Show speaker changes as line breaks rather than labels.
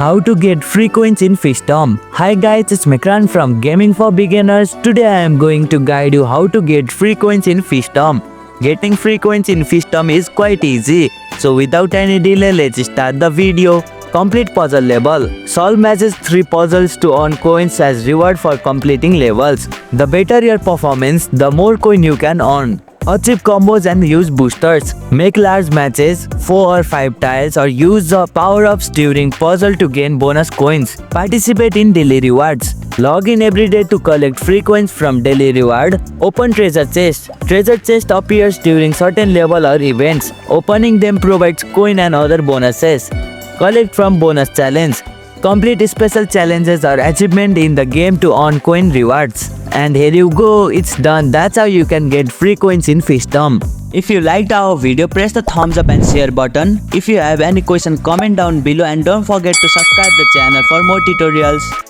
How to get free coins in Fishdom. Hi guys, it's Mikran from Gaming for Beginners. Today I am going to guide you how to get free coins in Fishdom. Getting free coins in Fishdom is quite easy. So without any delay, let's start the video. Complete puzzle level. Solve matches 3 puzzles to earn coins as reward for completing levels. The better your performance, the more coin you can earn. Achieve combos and use boosters. Make large matches, 4 or 5 tiles, or use the power-ups during puzzle to gain bonus coins. Participate in daily rewards. Log in every day to collect free coins from daily reward. Open treasure chest. Treasure chest appears during certain level or events. Opening them provides coin and other bonuses. Collect from bonus challenge. Complete special challenges or achievement in the game to earn coin rewards. And here you go, it's done. That's how you can get free coins in Fishdom. If you liked our video, press the thumbs up and share button. If you have any question, comment down below and don't forget to subscribe the channel for more tutorials.